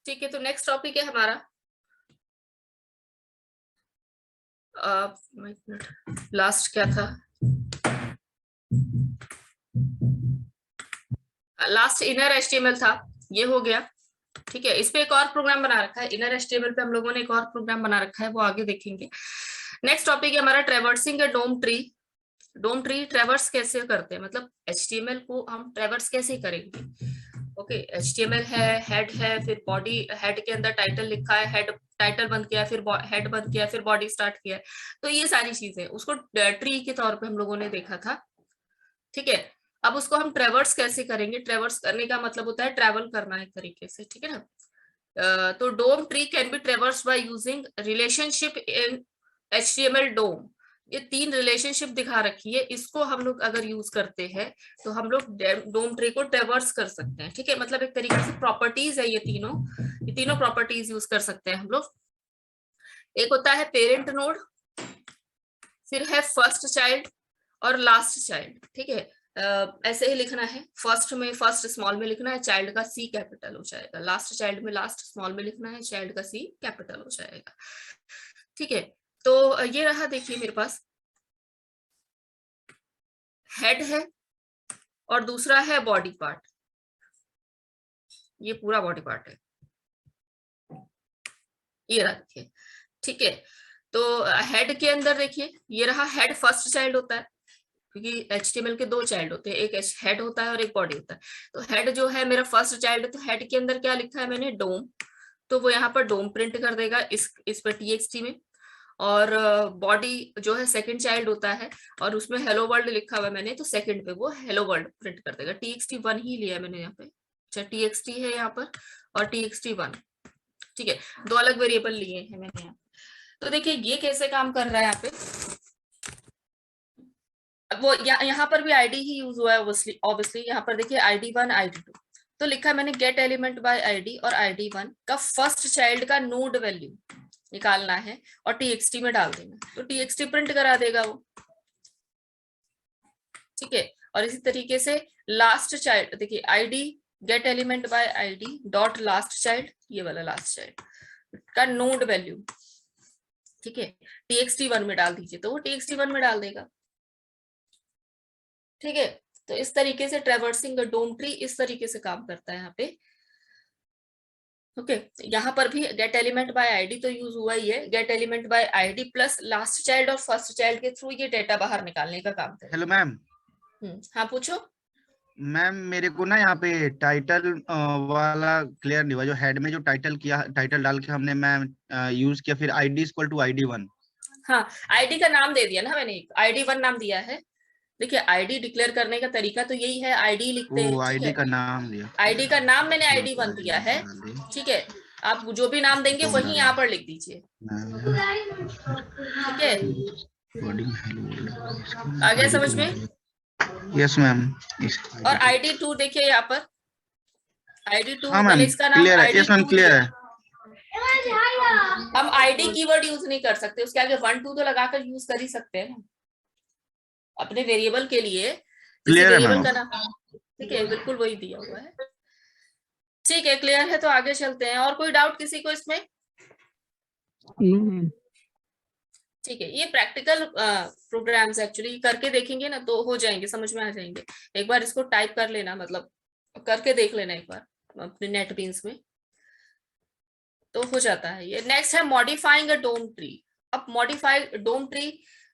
ठीक है, तो नेक्स्ट टॉपिक है हमारा लास्ट क्या था, लास्ट इनर एचटीएमएल था, ये हो गया। ठीक है, इस पे एक और प्रोग्राम बना रखा है, इनर एचटीएमएल पे हम लोगों ने एक और प्रोग्राम बना रखा है, वो आगे देखेंगे। नेक्स्ट टॉपिक है हमारा ट्रेवर्सिंग ए डोम ट्री। डोम ट्री ट्रेवर्स कैसे करते हैं, मतलब एचटीएमएल को हम ट्रेवर्स कैसे करेंगे। ओके, एचटीएमएल है, फिर बॉडी, हेड के अंदर टाइटल लिखा है, हेड टाइटल बंद किया, फिर हेड बंद किया, फिर बॉडी स्टार्ट किया। तो ये सारी चीजें उसको ट्री के तौर पे हम लोगों ने देखा था। ठीक है, अब उसको हम ट्रेवर्स कैसे करेंगे। ट्रेवर्स करने का मतलब होता है ट्रेवल करना एक तरीके से, ठीक है ना। तो DOM tree can be traverse by using relationship in HTML DOM. ये 3 रिलेशनशिप दिखा रखी है, इसको हम लोग अगर यूज करते हैं तो हम लोग डोम ट्री को ट्रेवर्स कर सकते हैं। ठीक है, मतलब एक तरीके से प्रॉपर्टीज है ये तीनों प्रॉपर्टीज यूज कर सकते हैं हम लोग। एक होता है पेरेंट नोड, फिर है फर्स्ट चाइल्ड और लास्ट चाइल्ड। ठीक है, ऐसे ही लिखना है, फर्स्ट में फर्स्ट स्मॉल में लिखना है, चाइल्ड का सी कैपिटल हो जाएगा, लास्ट चाइल्ड में लास्ट स्मॉल में लिखना है, चाइल्ड का सी कैपिटल हो जाएगा। ठीक है, तो ये रहा, देखिए मेरे पास हेड है और दूसरा है बॉडी पार्ट, ये पूरा बॉडी पार्ट है, ये रखिए। ठीक है, तो हेड के अंदर देखिए, ये रहा हेड, फर्स्ट चाइल्ड होता है क्योंकि एचटीएमएल के 2 चाइल्ड होते हैं, एक हेड होता है और एक बॉडी होता है। तो हेड जो है मेरा फर्स्ट चाइल्ड है, तो हेड के अंदर क्या लिखा है मैंने, डोम, तो वो यहाँ पर डोम प्रिंट कर देगा इस पर टीएक्सटी में। और बॉडी जो है सेकंड चाइल्ड होता है और उसमें हेलो वर्ल्ड लिखा हुआ है मैंने, तो सेकंड पे वो हेलो वर्ल्ड प्रिंट कर देगा। टीएक्सटी 1 ही लिया है मैंने यहाँ पे, अच्छा टीएक्सटी है यहाँ पर और टीएक्सटी 1। ठीक है, 2 अलग वेरिएबल लिए हैं मैंने यहाँ। तो देखिए ये कैसे काम कर रहा है यहाँ पे, वो यहाँ पर भी आईडी ही यूज हुआ है ऑब्वियसली। यहाँ पर देखिए ID1 ID2, तो लिखा है मैंने गेट एलिमेंट बाय आईडी, और ID1 का फर्स्ट चाइल्ड का नोड वैल्यू निकालना है और टीएक्सटी में डाल देना, तो टीएक्सटी प्रिंट करा देगा वो। ठीक है, और इसी तरीके से लास्ट चाइल्ड, देखिए ID gate element by ID dot last child, ये वाला लास्ट चाइल्ड का नोड वैल्यू, ठीक है, TXT1 में डाल दीजिए, तो वो TXT1 में डाल देगा। ठीक है, तो इस तरीके से ट्रेवर्सिंग डोम ट्री इस तरीके से काम करता है यहाँ पे। ओके, यहाँ पर भी गेट एलिमेंट बाय आईडी तो यूज हुआ ही है, gate element by ID plus last child और फर्स्ट चाइल्ड के थ्रू ये डेटा बाहर निकालने का काम करेगा। Hello ma'am. हाँ पूछो। मैम मेरे को ना यहाँ पे टाइटल वाला क्लियर नहीं हुआ, जो हेड में जो टाइटल किया, टाइटल डाल के हमने मैम यूज किया, फिर ID इक्वल टू ID1। हाँ, आईडी का नाम दे दिया ना मैंने, ID1 नाम दिया है। देखिए आईडी डिक्लेयर करने का तरीका तो यही है, आईडी लिखते हैं। ठीक ID है, का नाम दिया, आईडी का नाम मैंने ID1 दिया है। ठीक है, आप जो भी नाम देंगे वही यहाँ पर लिख दीजिए। ठीक है, आ गया समझ में। Yes ma'am. और ID2 देखिए यहाँ पर, ID2 हाँ मैंने मैम इसका नाम क्लियर है, यस मैम ID2 क्लियर दिया। है। हम आईडी कीवर्ड यूज नहीं कर सकते, उसके आगे 1 2 तो लगाकर यूज कर ही सकते हैं ना अपने वेरिएबल के लिए, जैसे क्लियर है वेरिएबल मैम। का नाम। ठीक है, बिल्कुल वही दिया हुआ है। ठीक है, क्लियर है, तो आगे चलते हैं। और कोई डाउट किसी को इसमें? ठीक है, ये प्रैक्टिकल प्रोग्राम्स एक्चुअली करके देखेंगे ना तो हो जाएंगे, समझ में आ जाएंगे। एक बार इसको टाइप कर लेना, मतलब करके देख लेना एक बार अपने नेट बीन्स में, तो हो जाता है ये। नेक्स्ट है मॉडिफाइंग अ डोम ट्री। अब मॉडिफाई डोम ट्री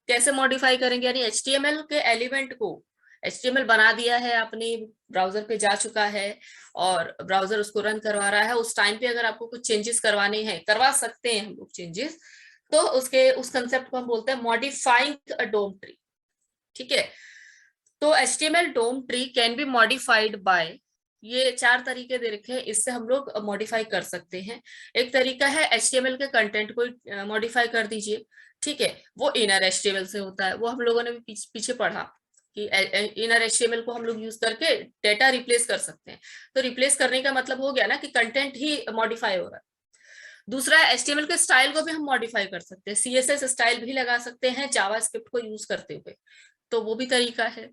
कैसे मॉडिफाई करेंगे, यानी एचटीएमएल के एलिमेंट को, एचटीएमएल बना दिया है आपने, ब्राउजर पे जा चुका है और ब्राउजर उसको रन करवा रहा है, उस टाइम पे अगर आपको कुछ चेंजेस करवाने हैं, करवा सकते हैं हम लोग चेंजेस, तो उस कंसेप्ट को हम बोलते हैं मॉडिफाइंग अ डोम ट्री। ठीक है, तो HTML DOM tree can be modified by, ये 4 तरीके दे रखे हैं, इससे हम लोग मॉडिफाई कर सकते हैं। एक तरीका है एचटीएमएल के कंटेंट को मॉडिफाई कर दीजिए। ठीक है, वो इनर एचटीएमएल से होता है, वो हम लोगों ने भी पीछे पढ़ा कि इनर एचटीएमएल को हम लोग यूज करके डेटा रिप्लेस कर सकते हैं। तो रिप्लेस करने का मतलब हो गया ना कि कंटेंट ही मॉडिफाई हो रहा है। दूसरा, एचटीएमएल के स्टाइल को भी हम मॉडिफाई कर सकते हैं, सीएसएस स्टाइल भी लगा सकते हैं जावास्क्रिप्ट को यूज करते हुए, तो वो भी तरीका है।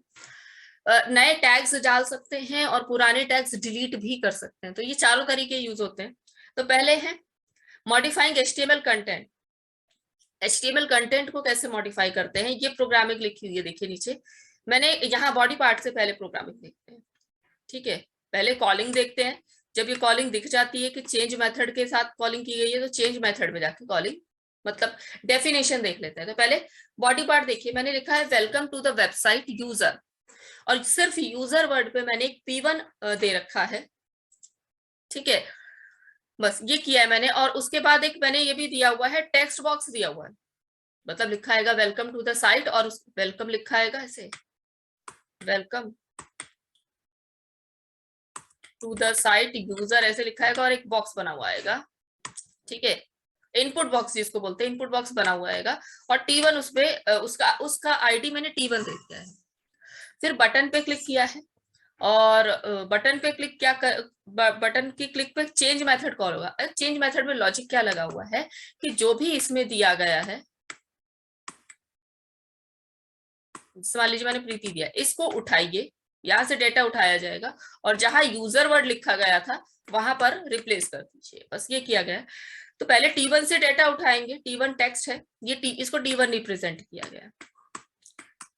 नए टैग्स डाल सकते हैं और पुराने टैग्स डिलीट भी कर सकते हैं, तो ये चारों तरीके यूज होते हैं। तो पहले है modifying HTML content. HTML content को कैसे मॉडिफाई करते हैं, ये प्रोग्रामिंग लिखी हुई है, देखिए नीचे मैंने यहाँ बॉडी पार्ट से पहले प्रोग्रामिंग देखते हैं। ठीक है, पहले कॉलिंग देखते हैं। जब ये कॉलिंग दिख जाती है कि चेंज मेथड के साथ कॉलिंग की गई है, तो चेंज मेथड में जाके कॉलिंग मतलब डेफिनेशन देख लेते हैं। तो पहले बॉडी पार्ट देखिए, मैंने लिखा है welcome to the website user, और सिर्फ यूजर वर्ड पे मैंने एक P1 दे रखा है। ठीक है, बस ये किया है मैंने। और उसके बाद एक मैंने ये भी दिया हुआ है, टेक्स्ट बॉक्स दिया हुआ है, मतलब लिखा है वेलकम टू द साइट, और वेलकम लिखा है ऐसे, welcome to the site user ऐसे लिखा है, और एक बॉक्स बना हुआ है। ठीक है, इनपुट बॉक्स जिसको बोलते हैं, इनपुट बॉक्स बना हुआ है, और T1 उसपे उसका आईडी मैंने T1 दे दिया है। फिर बटन पे क्लिक किया है, और बटन पे क्लिक क्या कर, बटन की क्लिक पे चेंज मेथड कॉल होगा। चेंज मेथड में लॉजिक क्या लगा हुआ है कि जो भी इसमें दिया गया है, मान लीजिए मैंने प्रीति दिया, इसको उठाइए, यहाँ से डेटा उठाया जाएगा, और जहां यूजर वर्ड लिखा गया था वहां पर रिप्लेस कर दीजिए। बस ये किया गया। तो पहले T1 से डेटा उठाएंगे, T1 टेक्स्ट है, ये इसको T1 रिप्रेजेंट किया गया,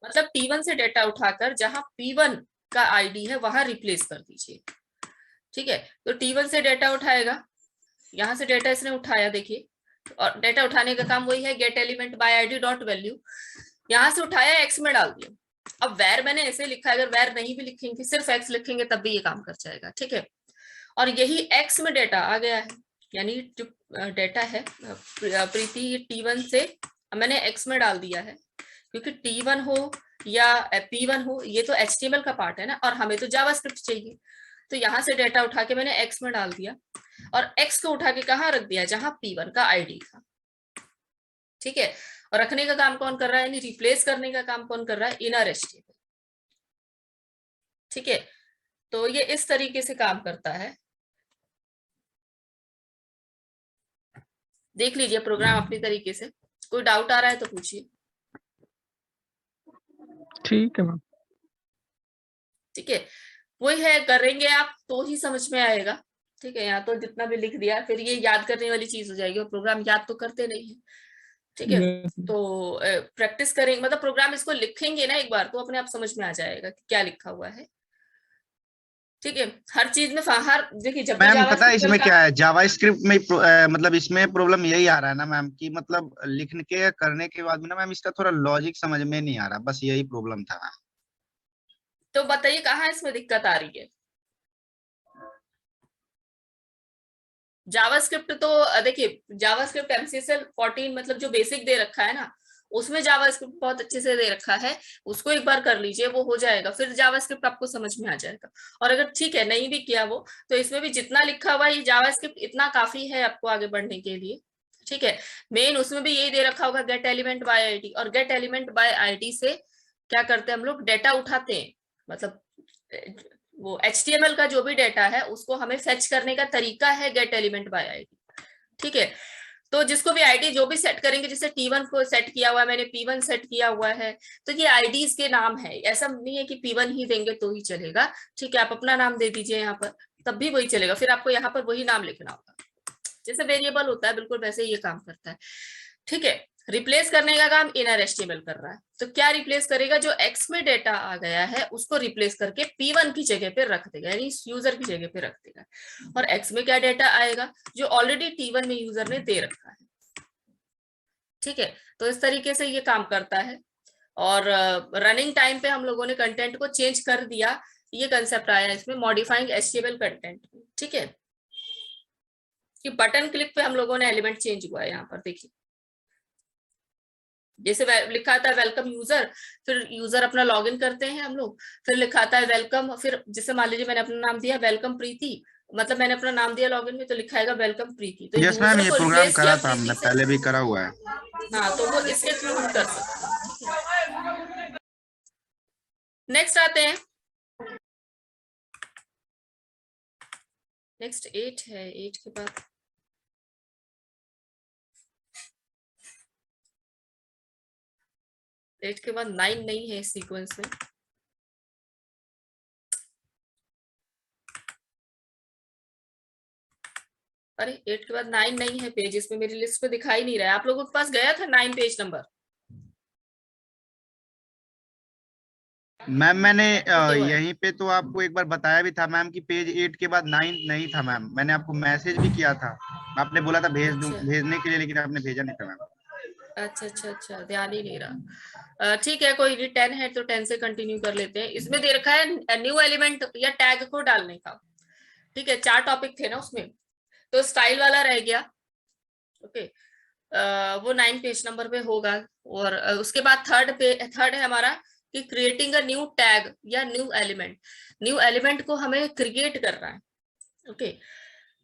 मतलब T1 से डेटा उठाकर जहां P1 का आईडी है वहां रिप्लेस कर दीजिए। ठीक है, तो T1 से डेटा उठाएगा, यहाँ से डेटा इसने उठाया, देखिए, और डेटा उठाने का काम वही है, gate element by ID dot value, यहाँ से उठाया, एक्स में डाल दिया। अब वैर मैंने ऐसे लिखा है, अगर वैर नहीं भी लिखेंगे, सिर्फ एक्स लिखेंगे तब भी ये काम कर जाएगा। ठीक है, और यही एक्स में डेटा आ गया है, यानी जो डेटा है प्रीति, ये T1 से मैंने एक्स में डाल दिया है, क्योंकि T1 हो या P1 हो, ये तो HTML का पार्ट है ना, और हमें तो जावास्क्रिप्ट चाहिए। तो यहाँ से डेटा उठा के मैंने एक्स में डाल दिया, और एक्स को उठा के कहाँ रख दिया, जहां P1 का आईडी था। ठीक है, और रखने का काम कौन कर रहा है, यानी रिप्लेस करने का काम कौन कर रहा है, इनर HTML। ठीक है, तो ये इस तरीके से काम करता है। देख लीजिए प्रोग्राम अपनी तरीके से, कोई डाउट आ रहा है तो पूछिए। ठीक है मैम। ठीक है, वही है, करेंगे आप तो ही समझ में आएगा। ठीक है, यहाँ तो जितना भी लिख दिया, फिर ये याद करने वाली चीज हो जाएगी, और प्रोग्राम याद तो करते नहीं है। ठीक है, तो प्रैक्टिस करेंगे, मतलब प्रोग्राम इसको लिखेंगे ना एक बार, तो अपने आप समझ में आ जाएगा कि क्या लिखा हुआ है। ठीक है, हर चीज में हर देखिए, जब भी मैम पता है इसमें जावास्क्रिप्ट क्या है, जावास्क्रिप्ट में मतलब इसमें प्रॉब्लम यही आ रहा है ना मैम, कि मतलब लिखने के करने के बाद में ना मैम इसका थोड़ा लॉजिक समझ में नहीं आ रहा, बस यही प्रॉब्लम था मैम। तो बताइए कहाँ इसमें दिक्कत आ रही है। जावास्क्रिप्ट तो देखिए, जावास्क्रिप्ट MCSL 14 मतलब जो बेसिक दे रखा है ना, उसमें जावास्क्रिप्ट बहुत अच्छे से दे रखा है, उसको एक बार कर लीजिए, वो हो जाएगा, फिर जावास्क्रिप्ट आपको समझ में आ जाएगा। और अगर ठीक है नहीं भी किया वो, तो इसमें भी जितना लिखा हुआ है ये जावास्क्रिप्ट इतना काफी है आपको आगे बढ़ने के लिए। ठीक है, मेन उसमें भी यही दे रखा होगा, गेट एलिमेंट बाय आईडी, और गेट एलिमेंट बाय आईडी से क्या करते हैं हम लोग, डेटा उठाते हैं, मतलब वो HTML का जो भी डेटा है उसको हमें फेच करने का तरीका है गेट एलिमेंट बाय आईडी। ठीक है, तो जिसको भी आईडी जो भी सेट करेंगे, जैसे T1 को सेट किया हुआ है मैंने, P1 सेट किया हुआ है, तो ये आईडीज के नाम है, ऐसा नहीं है कि P1 ही देंगे तो ही चलेगा। ठीक है, आप अपना नाम दे दीजिए यहाँ पर, तब भी वही चलेगा, फिर आपको यहाँ पर वही नाम लिखना होगा, जैसे वेरिएबल होता है बिल्कुल वैसे ही ये काम करता है। ठीक है, रिप्लेस करने का काम इनर HTML कर रहा है, तो क्या रिप्लेस करेगा, जो एक्स में डेटा आ गया है उसको रिप्लेस करके P1 की जगह पे रख देगा, यानी यूजर की जगह पे रख देगा, और एक्स में क्या डेटा आएगा, जो ऑलरेडी T1 में यूजर ने दे रखा है। ठीक है, तो इस तरीके से ये काम करता है, और रनिंग टाइम पे हम लोगों ने कंटेंट को चेंज कर दिया, ये कंसेप्ट आया इसमें, मॉडिफाइंग HTML कंटेंट। ठीक है, कि बटन क्लिक पे हम लोगों ने एलिमेंट चेंज हुआ है, यहाँ पर देखिए, जैसे लिखा था वेलकम यूजर, फिर यूजर अपना लॉगिन करते हैं हम लोग, फिर लिखा था वेलकम, फिर जैसे मान लीजिए मैंने अपना नाम दिया वेलकम प्रीति, मतलब मैंने अपना नाम दिया लॉगिन में, तो लिखा है वेलकम प्रीति, तो यस मैम, यूजर ये को प्रोग्राम रिप्लेस करा किया था प्रीति हमने, से। पहले भी करा हुआ है। हाँ, तो वो इसके थ्रू हम कर सकते हैं। नेक्स्ट आते हैं, नेक्स्ट 8 है, 8 के बाद 8 के बाद 9 नहीं है सीक्वेंस में। अरे 8 के बाद 9 नहीं है पेज, इसमें मेरी लिस्ट पे दिखाई नहीं रहा है। आप लोगों के पास गया था 9 पेज नंबर? मैम मैंने ये हुआ है। यहीं पे तो आपको एक बार बताया भी था मैम कि पेज 8 के बाद 9 नहीं था मैम, मैंने आपको मैसेज भी किया था, आपने बोला था भेज दूं अच्छा भेजने के लिए, लेकिन आपने भेजा नहीं था मैम। अच्छा अच्छा अच्छा, ध्यान ही नहीं रहा। ठीक है, कोई नहीं, 10 है तो 10 से कंटिन्यू कर लेते हैं। इसमें दे रखा है न्यू एलिमेंट या टैग को डालने का। ठीक है, 4 टॉपिक थे ना उसमें, तो स्टाइल वाला रह गया। ओके, वो 9 पेज नंबर पे होगा। और उसके बाद थर्ड है हमारा कि क्रिएटिंग अ न्यू टैग या न्यू एलिमेंट। न्यू एलिमेंट को हमें क्रिएट करना है। ओके,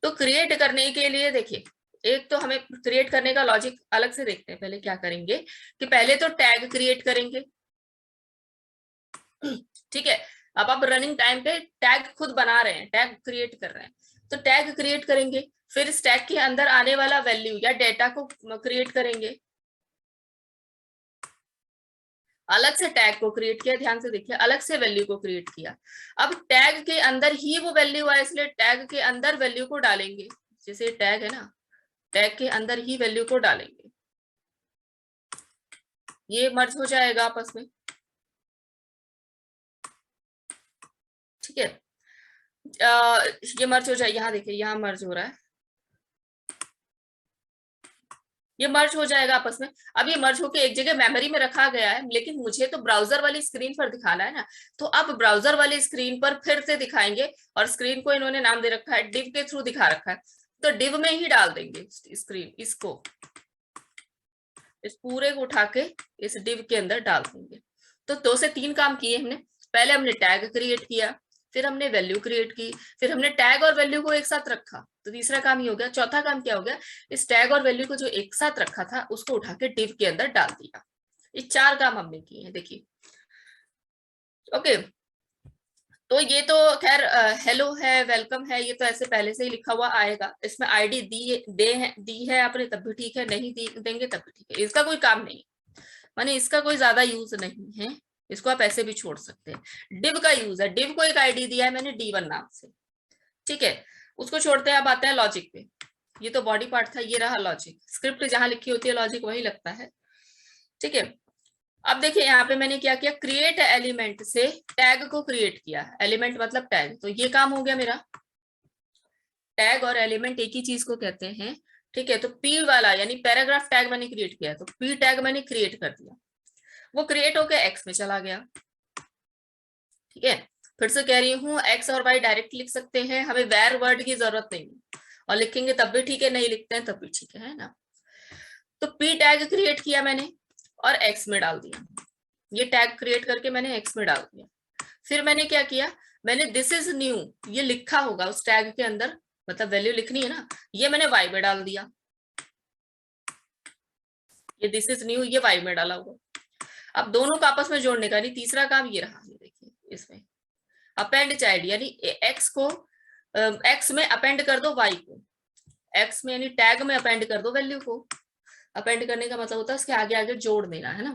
तो क्रिएट करने के लिए देखिए, एक तो हमें क्रिएट करने का लॉजिक अलग से देखते हैं। पहले क्या करेंगे कि पहले तो टैग क्रिएट करेंगे। ठीक है, अब आप रनिंग टाइम पे टैग खुद बना रहे हैं, टैग क्रिएट कर रहे हैं, तो टैग क्रिएट करेंगे। फिर इस टैग के अंदर आने वाला वैल्यू या डेटा को क्रिएट करेंगे। अलग से टैग को क्रिएट किया, ध्यान से देखिए, अलग से वैल्यू को क्रिएट किया। अब टैग के अंदर ही वो वैल्यू आए, इसलिए टैग के अंदर वैल्यू को डालेंगे। जैसे टैग है ना, टैग के अंदर ही वैल्यू को डालेंगे। ये मर्ज हो जाएगा आपस में। ठीक है, ये मर्ज हो जाए, यहाँ देखिए यहाँ मर्ज हो रहा है, ये मर्ज हो जाएगा आपस में। अब ये मर्ज होके एक जगह मेमोरी में रखा गया है, लेकिन मुझे तो ब्राउजर वाली स्क्रीन पर दिखाना है ना, तो अब ब्राउजर वाली स्क्रीन पर फिर से दिखाएंगे। और स्क्रीन को इन्होंने नाम दे रखा है, डिव के थ्रू दिखा रखा है, तो डिव में ही डाल देंगे स्क्रीन। इसको, इस पूरे को उठा के इस डिव के अंदर डाल देंगे। तो 2 से 3 काम किए हमने। पहले हमने टैग क्रिएट किया, फिर हमने वैल्यू क्रिएट की, फिर हमने टैग और वैल्यू को एक साथ रखा, तो तीसरा काम ये हो गया। चौथा काम क्या हो गया, इस टैग और वैल्यू को जो एक साथ रखा था उसको उठा के डिव के अंदर डाल दिया। ये 4 काम हमने किए हैं, देखिए। ओके, तो ये तो खैर हेलो है, वेलकम है, ये तो ऐसे पहले से ही लिखा हुआ आएगा। इसमें आईडी दी है आपने तब भी ठीक है, नहीं देंगे तब भी ठीक है, इसका कोई काम नहीं, माने इसका कोई ज्यादा यूज नहीं है, इसको आप ऐसे भी छोड़ सकते हैं। डिव का यूज है, डिव को एक आईडी दिया है मैंने D1 नाम से। ठीक है, उसको छोड़ते हैं। अब आते हैं लॉजिक पे। ये तो बॉडी पार्ट था, ये रहा लॉजिक। स्क्रिप्ट जहां लिखी होती है लॉजिक वही लगता है। ठीक है, अब देखिए यहाँ पे मैंने क्या किया, क्रिएट एलिमेंट से टैग को क्रिएट किया। एलिमेंट मतलब टैग, तो ये काम हो गया मेरा। टैग और एलिमेंट एक ही चीज को कहते हैं। ठीक है, तो पी वाला यानी पैराग्राफ टैग मैंने क्रिएट किया, तो पी टैग मैंने क्रिएट कर दिया, वो क्रिएट होकर एक्स में चला गया। ठीक है, फिर से कह रही हूँ, एक्स और वाई डायरेक्ट लिख सकते हैं, हमें वेर वर्ड की जरूरत नहीं है, और लिखेंगे तब भी ठीक है, नहीं लिखते हैं तब भी ठीक है ना। तो पी टैग क्रिएट किया मैंने और एक्स में डाल दिया, ये टैग क्रिएट करके मैंने एक्स में डाल दिया। फिर मैंने क्या किया, मैंने दिस इज न्यू, ये लिखा होगा उस टैग के अंदर, मतलब वैल्यू लिखनी है ना, ये मैंने वाई में डाल दिया। ये दिस इज न्यू ये वाई में डाला हुआ। अब दोनों को आपस में जोड़ने का, नहीं तीसरा काम ये रहा, ये देखिए इसमें अपेंड चाइल्ड, यानी एक्स को एक्स में अपेंड कर दो वाई को, एक्स में यानी टैग में अपेंड कर दो वैल्यू को। अपेंड करने का मतलब होता है उसके आगे आगे जोड़ देना, है ना।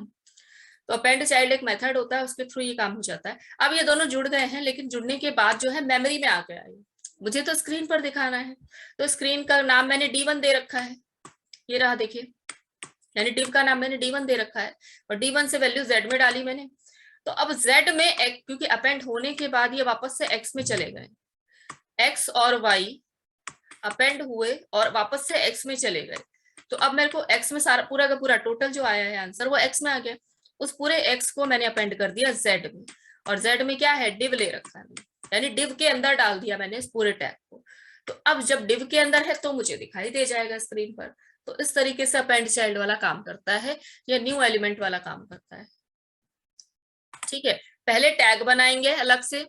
तो अपेंड चाइल्ड एक मेथड होता है, उसके थ्रू ये काम हो जाता है। अब ये दोनों जुड़ गए हैं, लेकिन जुड़ने के बाद जो है मेमोरी में आ गया है, मुझे तो स्क्रीन पर दिखाना है, तो स्क्रीन का नाम मैंने D1 दे रखा है, ये रहा देखिए, यानी डिव का नाम मैंने D1 दे रखा है, और D1 से वैल्यू Z में डाली मैंने। तो अब Z में क्योंकि अपेंड होने के बाद ये वापस से X में चले गए, X और Y अपेंड हुए और वापस से X में चले गए, तो अब मेरे को X में सारा पूरा का पूरा टोटल जो आया है आंसर वो X में आ गया। उस पूरे X को मैंने अपेंड कर दिया Z में, और Z में क्या है, डिव ले रखा है, यानी डिव के अंदर डाल दिया मैंने इस पूरे टैग को। तो अब जब डिव के अंदर है तो मुझे दिखाई दे जाएगा स्क्रीन पर। तो इस तरीके से अपेंड चाइल्ड वाला काम करता है, या न्यू एलिमेंट वाला काम करता है। ठीक है, पहले टैग बनाएंगे अलग से,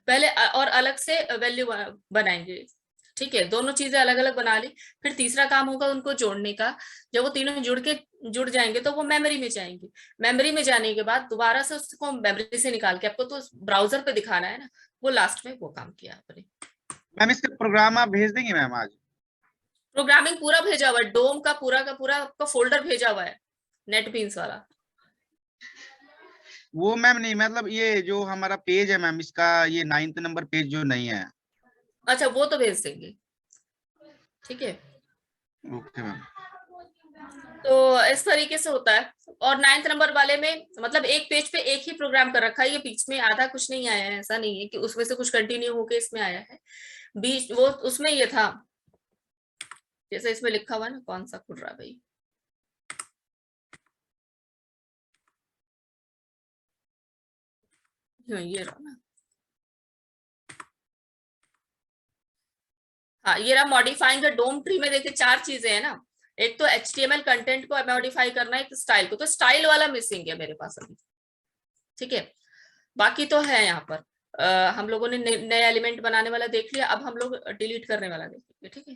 पहले और अलग से वैल्यू बनाएंगे। ठीक है, दोनों चीजें अलग अलग बना ली। फिर तीसरा काम होगा उनको जोड़ने का। जब वो तीनों जुड़ जाएंगे तो वो मेमोरी में जाएंगे। मेमोरी में जाने के बाद दोबारा से उसको मेमोरी से निकाल के आपको तो ब्राउजर पे दिखाना है ना, वो लास्ट में वो काम किया आपने। मैम इसका प्रोग्राम आप भेज देंगे मैम आज? प्रोग्रामिंग पूरा भेजा हुआ है, डोम का पूरा आपका फोल्डर भेजा हुआ है, नेटबीन्स वाला। वो मैम नहीं, मतलब ये जो हमारा पेज है मैम, इसका ये 9th नंबर पेज जो नहीं है। अच्छा, वो तो भेज देंगे। ठीक है। Okay ma'am. तो इस तरीके से होता है। और 9th नंबर वाले में मतलब एक पेज पे एक ही प्रोग्राम कर रखा है, ये बीच में आधा कुछ नहीं आया है, ऐसा नहीं है कि उसमें से कुछ कंटिन्यू होके इसमें आया है। बीच वो उसमें ये था, जैसे इसमें लिखा हुआ है ना, कौन सा खुल रहा है भाई, ये रहा ना, हाँ ये रहा मॉडिफाइंग द डोम ट्री में। देखिए 4 चीजें हैं ना, एक तो HTML कंटेंट को मॉडिफाई करना है, एक स्टाइल को, तो स्टाइल वाला मिसिंग है मेरे पास अभी। ठीक है, बाकी तो है यहाँ पर। हम लोगों ने नया एलिमेंट बनाने वाला देख लिया, अब हम लोग डिलीट करने वाला देखेंगे। ठीक है,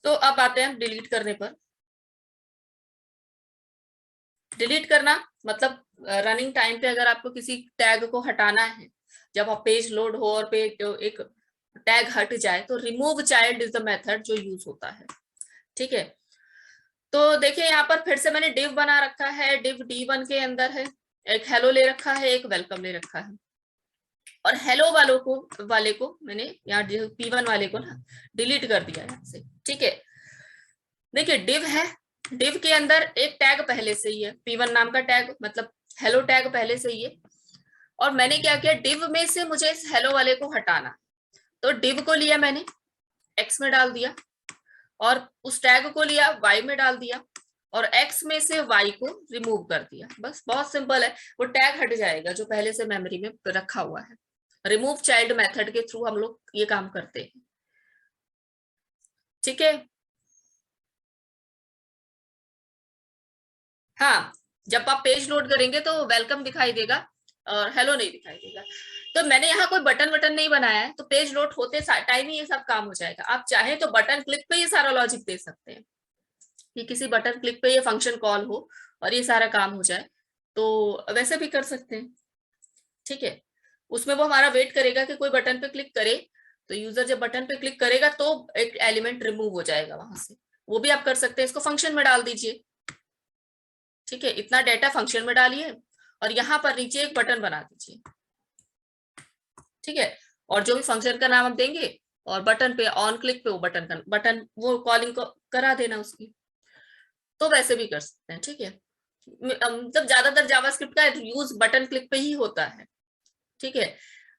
तो अब आते हैं डिलीट करने पर। डिलीट करना मतलब रनिंग टाइम पे अगर आपको किसी टैग को हटाना है, जब आप पेज लोड हो और पे एक टैग हट जाए, तो remove child is the method जो यूज होता है। ठीक है, तो देखिए यहाँ पर फिर से मैंने डिव बना रखा है, डिव D1 के अंदर है, एक हेलो ले रखा है, एक वेलकम ले रखा है। और हेलो वाले को मैंने यहाँ P1 वाले को ना डिलीट कर दिया यहाँ से। ठीक है, देखिए डिव है, डिव के अंदर एक टैग पहले से ही है, P1 नाम का टैग, मतलब हेलो टैग पहले से ही है। और मैंने क्या किया, डिव में से मुझे इस हेलो वाले को हटाना, तो डिव को लिया मैंने, X में डाल दिया, और उस टैग को लिया, Y में डाल दिया, और X में से Y को रिमूव कर दिया। बस बहुत सिंपल है, वो टैग हट जाएगा जो पहले से मेमोरी में रखा हुआ है। रिमूव चाइल्ड मेथड के थ्रू हम लोग ये काम करते हैं। ठीक है, हाँ जब आप पेज लोड करेंगे तो वेलकम दिखाई देगा और हेलो नहीं दिखाई देगा। तो मैंने यहाँ कोई बटन वटन नहीं बनाया है, तो पेज लोड होते टाइम ही ये सब काम हो जाएगा। आप चाहे तो बटन क्लिक पे ये सारा लॉजिक दे सकते हैं कि किसी बटन क्लिक पे ये फंक्शन कॉल हो और ये सारा काम हो जाए, तो वैसे भी कर सकते हैं। ठीक है, उसमें वो हमारा वेट करेगा कि कोई बटन पे क्लिक करे, तो यूजर जब बटन पे क्लिक करेगा तो एक एलिमेंट रिमूव हो जाएगा वहां से, वो भी आप कर सकते हैं। इसको फंक्शन में डाल दीजिए। ठीक है, इतना डेटा फंक्शन में डालिए और यहाँ पर नीचे एक बटन बना दीजिए। ठीक है, और जो भी फंक्शन का नाम आप देंगे और बटन पे ऑन क्लिक पे वो बटन वो कॉलिंग को करा देना उसकी, तो वैसे भी कर सकते हैं। ठीक है, मतलब ज्यादातर जावास्क्रिप्ट का यूज बटन क्लिक पे ही होता है। ठीक है,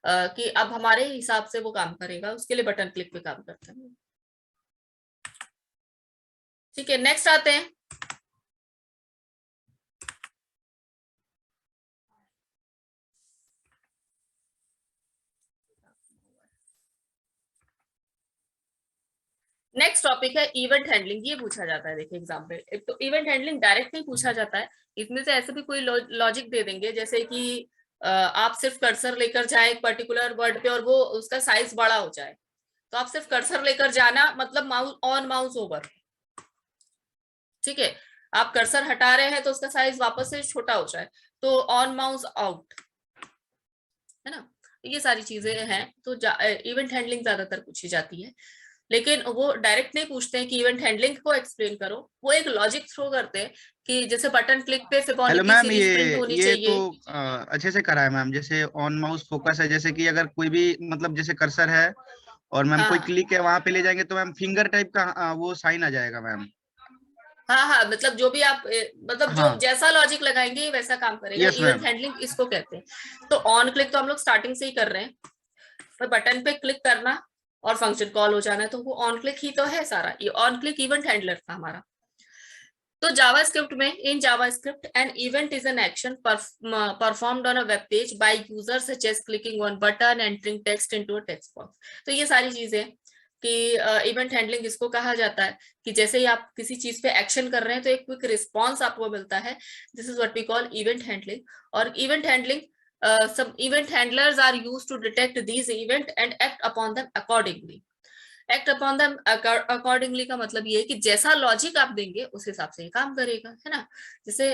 कि अब हमारे हिसाब से वो काम करेगा, उसके लिए बटन क्लिक पे काम करता है। ठीक है, नेक्स्ट आते हैं। नेक्स्ट टॉपिक है इवेंट हैंडलिंग। ये पूछा जाता है, देखिए एग्जाम पे। एक तो इवेंट हैंडलिंग डायरेक्ट नहीं पूछा जाता है, इसमें से ऐसे भी कोई लॉजिक दे देंगे, जैसे कि आप सिर्फ कर्सर लेकर जाए एक पर्टिकुलर वर्ड पे और वो उसका साइज बड़ा हो जाए, तो आप सिर्फ कर्सर लेकर जाना मतलब माउस ऑन माउस ओवर। ठीक है, आप कर्सर हटा रहे हैं तो उसका साइज वापस से छोटा हो जाए, तो ऑन माउस आउट, है ना। ये सारी चीजें हैं, तो इवेंट हैंडलिंग ज्यादातर पूछी जाती है, लेकिन वो डायरेक्ट नहीं पूछते हैं कि इवेंट हैंडलिंग को एक्सप्लेन करो, वो एक लॉजिक थ्रो करते हैं कि जैसे बटन क्लिक पे hello Fibonacci ma'am, series print होनी ये तो चाहिए। अच्छे से करा है मैम। जैसे ऑन माउस फोकस है, जैसे कि अगर कोई भी मतलब जैसे कर्सर है और मैम कोई हाँ क्लिक है वहां पे ले जाएंगे तो मैम फिंगर टाइप का वो साइन आ जाएगा मैम। हाँ हाँ, मतलब जो भी आप मतलब जो हाँ, जैसा लॉजिक लगाएंगे वैसा काम करेगा, यस इवेंट मैम। हैंडलिंग इसको कहते हैं। तो ऑन क्लिक तो हम लोग स्टार्टिंग से ही कर रहे हैं, पर बटन पे क्लिक करना और फंक्शन कॉल हो जाना, तो वो ऑन क्लिक ही तो है सारा, ये ऑन क्लिक इवेंट हैंडलर था हमारा। तो जावास्क्रिप्ट में, in JavaScript an event is an action performed on a web page by user such as clicking on button, entering text into a text box. तो ये सारी चीजें कि इवेंट हैंडलिंग इसको कहा जाता है कि जैसे ही आप किसी चीज पे एक्शन कर रहे हैं तो एक क्विक रिस्पॉन्स आपको मिलता है, this is what we call event handling. और event handling some event handlers are used to detect these event and act upon them accordingly. Act upon them accordingly का मतलब ये है कि जैसा लॉजिक आप देंगे उस हिसाब से ये काम करेगा, है ना। जैसे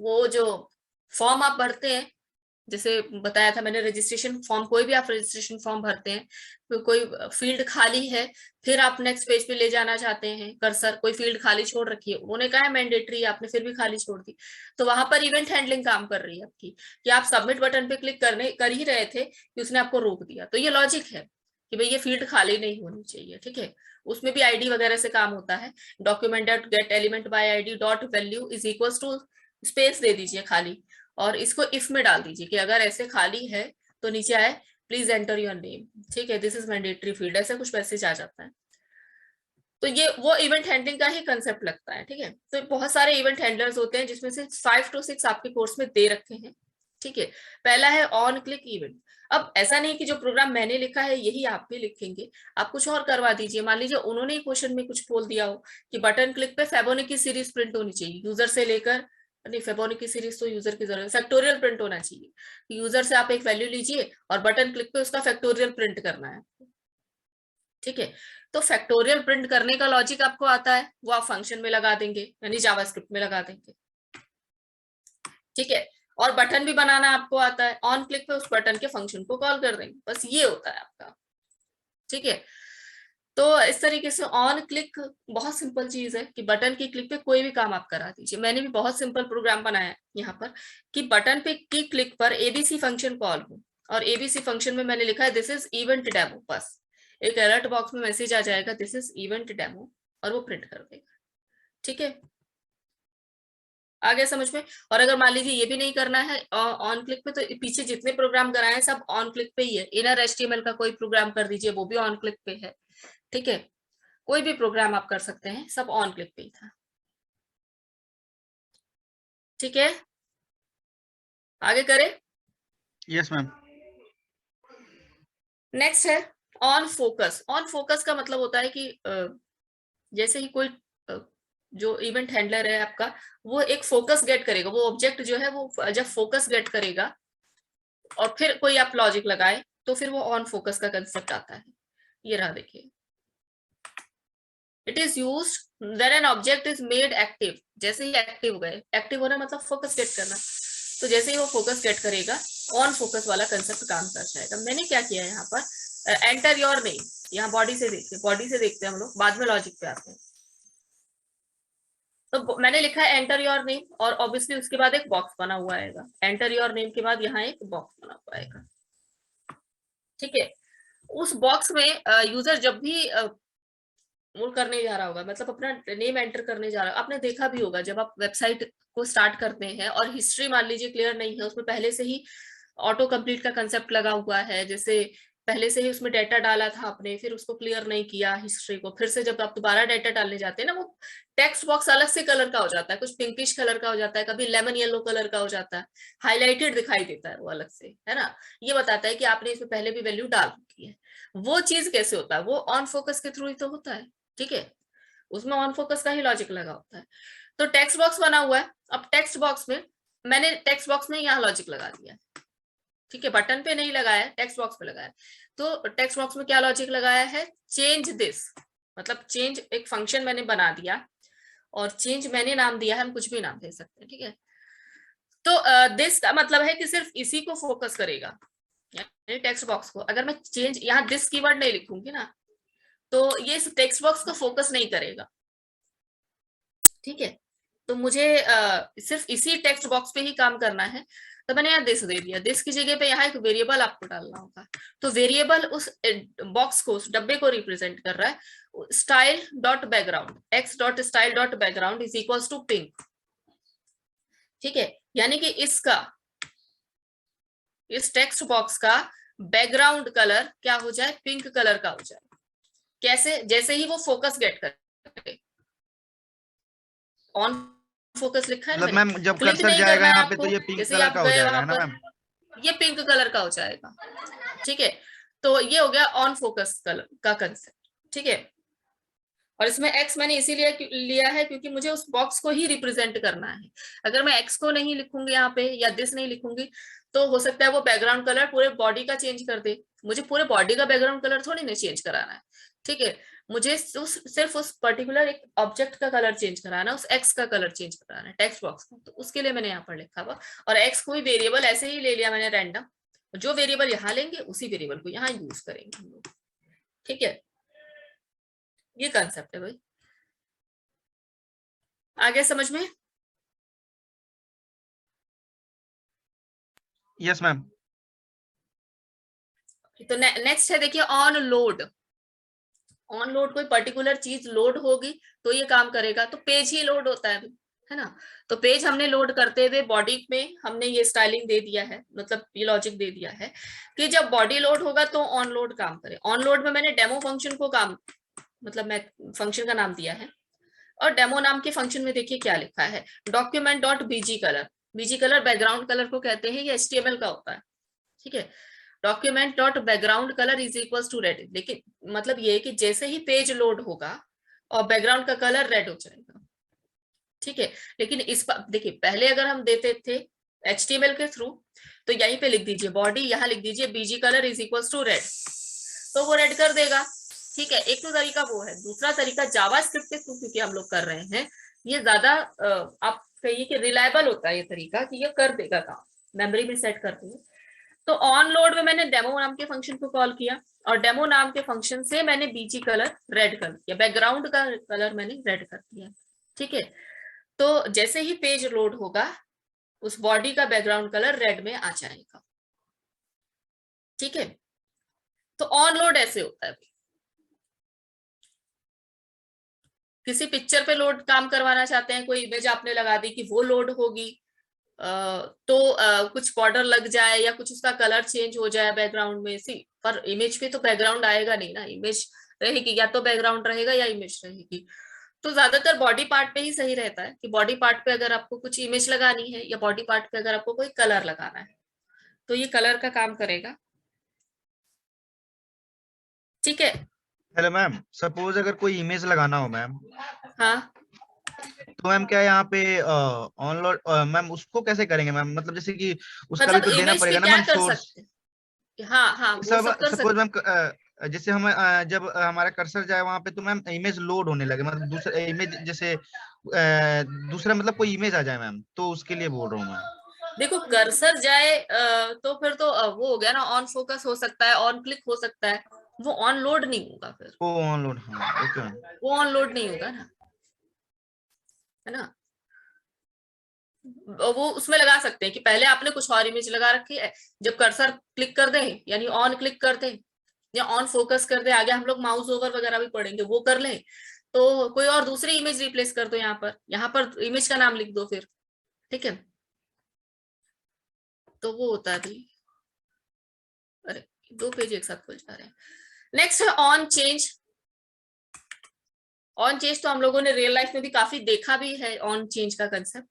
वो जो फॉर्म आप भरते हैं जैसे बताया था मैंने, रजिस्ट्रेशन फॉर्म, कोई भी आप रजिस्ट्रेशन फॉर्म भरते हैं, तो कोई फील्ड खाली है, फिर आप नेक्स्ट पेज पे ले जाना चाहते हैं कर्सर, कोई फील्ड खाली छोड़ रखी है, उन्होंने कहा है मैंडेटरी, आपने फिर भी खाली छोड़ दी, तो वहां पर इवेंट हैंडलिंग काम कर रही है आपकी, कि आप सबमिट बटन पे क्लिक कर ही रहे थे कि उसने आपको रोक दिया। तो ये लॉजिक है कि भाई ये फील्ड खाली नहीं होनी चाहिए, ठीक है। उसमें भी आईडी वगैरह से काम होता है, document dot get element by ID dot value is equal to, space दे दीजिए खाली, और इसको इफ में डाल दीजिए कि अगर ऐसे खाली है तो नीचे आए प्लीज एंटर योर नेम, ठीक है, दिस इज मैंडेटरी फील्ड, ऐसा कुछ मैसेज आ जाता है। तो ये वो इवेंट हैंडलिंग का ही कंसेप्ट लगता है, ठीक है। तो बहुत सारे इवेंट हैंडलर्स होते हैं जिसमें से 5 to 6 आपके कोर्स में दे रखे हैं, ठीक है। पहला है ऑन क्लिक इवेंट। अब ऐसा नहीं कि जो प्रोग्राम मैंने लिखा है यही आप भी लिखेंगे, आप कुछ और करवा दीजिए। मान लीजिए उन्होंने क्वेश्चन में कुछ बोल दिया हो कि बटन क्लिक पे फेबोनिकी सीरीज प्रिंट होनी चाहिए, यूजर से लेकर, नहीं फेबोनिकी सीरीज तो यूजर की जरूरत, फैक्टोरियल प्रिंट होना चाहिए, यूजर से आप एक वैल्यू लीजिए और बटन क्लिक पे उसका फैक्टोरियल प्रिंट करना है, ठीक है। तो फैक्टोरियल प्रिंट करने का लॉजिक आपको आता है, वो आप फंक्शन में लगा देंगे, यानी जावास्क्रिप्ट में लगा देंगे, ठीक है। और बटन भी बनाना आपको आता है, ऑन क्लिक पे उस बटन के फंक्शन को कॉल कर देंगे, बस ये होता है आपका, ठीक है। तो इस तरीके से ऑन क्लिक बहुत सिंपल चीज है कि बटन की क्लिक पे कोई भी काम आप करा दीजिए। मैंने भी बहुत सिंपल प्रोग्राम बनाया है यहाँ पर कि बटन पे की क्लिक पर एबीसी फंक्शन कॉल हो, और एबीसी फंक्शन में मैंने लिखा है दिस इज इवेंट डेमो, बस एक अलर्ट बॉक्स में मैसेज आ जाएगा दिस इज इवेंट डेमो, और वो प्रिंट कर देगा, ठीक है। आ गया समझ में। और अगर मान लीजिए ये भी नहीं करना है ऑन क्लिक पे, तो पीछे जितने प्रोग्राम कराए हैं सब ऑन क्लिक पे ही है। इनर एचटीएमएल का कोई प्रोग्राम कर दीजिए, वो भी ऑन क्लिक पे है, ठीक है। कोई भी प्रोग्राम आप कर सकते हैं, सब ऑन क्लिक पे ही था, ठीक है। आगे करें। Yes ma'am. नेक्स्ट है ऑन फोकस। ऑन फोकस का मतलब होता है कि जैसे ही कोई जो इवेंट हैंडलर है आपका, वो एक फोकस गेट करेगा, वो ऑब्जेक्ट जो है वो जब फोकस गेट करेगा और फिर कोई आप लॉजिक लगाए तो फिर वो ऑन फोकस का कंसेप्ट आता है। ये रहा देखिए, it is used when an object is made active. जैसे ही एक्टिव हो गए, एक्टिव होना मतलब फोकस गेट करना, तो जैसे ही वो फोकस गेट करेगा ऑन फोकस वाला कंसेप्ट काम कर जाएगा। मैंने क्या किया है यहाँ पर, एंटर योर नेम, यहाँ बॉडी से देखिए, बॉडी से देखते हैं हम लोग, बाद में लॉजिक पे आते हैं। तो मैंने लिखा है एंटर योर नेम, और ऑब्वियसली उसके बाद एक बॉक्स बना हुआ आएगा, एंटर योर नेम के बाद यहाँ एक बॉक्स बना हुआ आएगा, ठीक है। उस बॉक्स में यूजर जब भी वो करने जा रहा होगा, मतलब अपना नेम एंटर करने जा रहा है, आपने देखा भी होगा जब आप वेबसाइट को स्टार्ट करते हैं और हिस्ट्री मान लीजिए क्लियर नहीं है, उसमें पहले से ही ऑटो कंप्लीट का कंसेप्ट लगा हुआ है, जैसे पहले से ही उसमें डाटा डाला था आपने, फिर उसको क्लियर नहीं किया हिस्ट्री को, फिर से जब आप दोबारा डाटा डालने जाते हैं ना, वो टेक्स्ट बॉक्स अलग से कलर का हो जाता है, कुछ पिंकिश कलर का हो जाता है, कभी लेमन येलो कलर का हो जाता है, हाईलाइटेड दिखाई देता है वो अलग से, है ना। ये बताता है कि आपने इसमें पहले भी वैल्यू डाल रखी है। वो चीज कैसे होता है, वो ऑन फोकस के थ्रू ही तो होता है, ठीक है। उसमें ऑन फोकस का ही लॉजिक लगा होता है। तो टेक्स्ट बॉक्स बना हुआ है, अब टेक्स्ट बॉक्स में मैंने टेक्स्ट बॉक्स में यहाँ लॉजिक लगा दिया, ठीक है। बटन पे नहीं लगाया, टेक्स्ट बॉक्स पे लगाया। तो टेक्स्ट बॉक्स में क्या लॉजिक लगाया है, चेंज दिस, मतलब चेंज एक फंक्शन मैंने बना दिया, और चेंज मैंने नाम दिया है, हम कुछ भी नाम दे सकते हैं, ठीक है। तो दिस का मतलब है कि सिर्फ इसी को फोकस करेगा, टेक्स्ट बॉक्स को। अगर मैं चेंज यहाँ दिस कीवर्ड नहीं लिखूंगी ना, तो ये इस टेक्स्ट बॉक्स को फोकस नहीं करेगा, ठीक है। तो मुझे सिर्फ इसी टेक्स्ट बॉक्स पे ही काम करना है, तो मैंने यहाँ दिस दे दिया। दिस की जगह पे यहाँ एक वेरिएबल आपको डालना होगा, तो वेरिएबल उस बॉक्स को, उस डब्बे को रिप्रेजेंट कर रहा है। Style dot background, X dot style dot background is equal to pink, ठीक है। यानी कि इसका, इस टेक्स्ट बॉक्स का बैकग्राउंड कलर क्या हो जाए, पिंक कलर का हो जाए। कैसे, जैसे ही वो फोकस गेट करे, ऑन फोकस लिखा है मतलब मैंने, मैम जब क्लिक कर्सर नहीं जाएगा करना है यहाँ पे आपको, तो ये पिंक जैसे कलर आप का हो गए जाएगा, वहां है ना पर, मैम? ये पिंक कलर का हो जाएगा, ठीक है। तो ये हो गया ऑन फोकस कलर का कंसेप्ट, ठीक है। और इसमें एक्स मैंने इसीलिए लिया है क्योंकि मुझे उस बॉक्स को ही रिप्रेजेंट करना है। अगर मैं एक्स को नहीं लिखूंगी यहाँ पे, या दिस नहीं लिखूंगी, तो हो सकता है वो बैकग्राउंड कलर पूरे बॉडी का चेंज कर दे। मुझे पूरे बॉडी का बैकग्राउंड कलर थोड़ी ना चेंज कराना है, ठीक है। मुझे सिर्फ उस पर्टिकुलर एक ऑब्जेक्ट का कलर चेंज कराना है, उस एक्स का कलर चेंज कराना है टेक्स्ट बॉक्स का, तो उसके लिए मैंने यहाँ पर लिखा हुआ। और एक्स कोई वेरिएबल ऐसे ही ले लिया मैंने रैंडम, जो वेरिएबल यहाँ लेंगे उसी वेरिएबल को यहाँ यूज करेंगे हम लोग। ठीक है, ये कंसेप्ट है भाई, आगे समझ में? Yes ma'am. तो नेक्स्ट है देखिए ऑन लोड। ऑन लोड कोई पर्टिकुलर चीज लोड होगी तो ये काम करेगा, तो पेज ही लोड होता है ना। तो पेज हमने लोड करते हुए बॉडी में हमने ये स्टाइलिंग दे दिया है, मतलब ये लॉजिक दे दिया है कि जब बॉडी लोड होगा तो ऑन लोड काम करे। ऑन लोड में मैंने डेमो फंक्शन को काम, मतलब मैं फंक्शन का नाम दिया है, और डेमो नाम के फंक्शन में देखिए क्या लिखा है, document dot BG colour. BG colour background colour को कहते हैं, ये HTML का होता है। ठीक है, document dot background colour is equal to red. लेकिन मतलब ये कि जैसे ही पेज लोड होगा और बैकग्राउंड का कलर रेड हो जाएगा। ठीक है, लेकिन इस पर देखिए पहले अगर हम देते थे HTML के थ्रू तो यहीं पे लिख दीजिए बॉडी, यहाँ लिख दीजिए BG colour is equal to red, तो वो रेड कर देगा। ठीक है, एक तो तरीका वो है। दूसरा तरीका जावास्क्रिप्ट के थ्रू क्योंकि हम लोग कर रहे हैं, ये ज्यादा आप कहिए कि रिलायबल होता है ये तरीका कि ये कर देगा काम, मेमोरी में सेट कर देगा। तो ऑन लोड में मैंने डेमो नाम के फंक्शन को कॉल किया और डेमो नाम के फंक्शन से मैंने बीजी कलर रेड कर दिया, बैकग्राउंड का कलर मैंने रेड कर दिया। ठीक है, तो जैसे ही पेज लोड होगा उस बॉडी का बैकग्राउंड कलर रेड में आ जाएगा। ठीक है, तो ऑन लोड ऐसे होता है। किसी पिक्चर पे लोड काम करवाना चाहते हैं, कोई इमेज आपने लगा दी कि वो लोड होगी, तो कुछ बॉर्डर लग जाए या कुछ उसका कलर चेंज हो जाए बैकग्राउंड में, सी पर इमेज पे तो बैकग्राउंड आएगा नहीं ना, इमेज रहेगी, या तो बैकग्राउंड रहेगा या इमेज रहेगी। तो ज्यादातर बॉडी पार्ट पे ही सही रहता है कि बॉडी पार्ट पे अगर आपको कुछ इमेज लगानी है या बॉडी पार्ट पे अगर आपको कोई कलर लगाना है तो ये कलर का काम करेगा। ठीक है, हेलो मैम, सपोज अगर कोई इमेज लगाना हो मैम, हाँ तो मैम क्या यहाँ पे ऑनलोड मैम उसको कैसे करेंगे मैम? मतलब जैसे कि उसका भी मतलब तो देना इमेज पे पड़ेगा ना क्या मैम कर सोर्स। सकते हैं, हाँ हाँ वो सब सब कर सपोज सकते। मैम जैसे हम जब हमारा कर्सर जाए वहां पे तो मैम इमेज लोड होने लगे, मतलब दूसरा इमेज जैसे दूसरा मतलब कोई इमेज आ जाए मैम, तो उसके लिए बोल रहा हूँ मैम। देखो कर्सर जाए तो फिर तो वो हो गया ना, ऑन फोकस हो सकता है, ऑन क्लिक हो सकता है, वो ऑन लोड नहीं होगा फिर, ओ ऑनलोड, हाँ ओके मैम। वो ऑन लोड नहीं होगा ना, है ना। वो उसमें लगा सकते हैं कि पहले आपने कुछ और इमेज लगा रखी है, जब कर्सर क्लिक कर दें यानी ऑन क्लिक कर दें या ऑन फोकस कर दे, आगे हम लोग माउस ओवर वगैरह भी पढ़ेंगे, वो कर लें तो कोई और दूसरी इमेज रिप्लेस कर दो, यहाँ पर इमेज का नाम लिख दो फिर। ठीक है, तो वो होता है भाई। अरे दो पेज एक साथ खुल जा रहे हैं। नेक्स्ट है ऑन चेंज। ऑन चेंज तो हम लोगों ने रियल लाइफ में भी काफी देखा भी है, ऑन चेंज का कंसेप्ट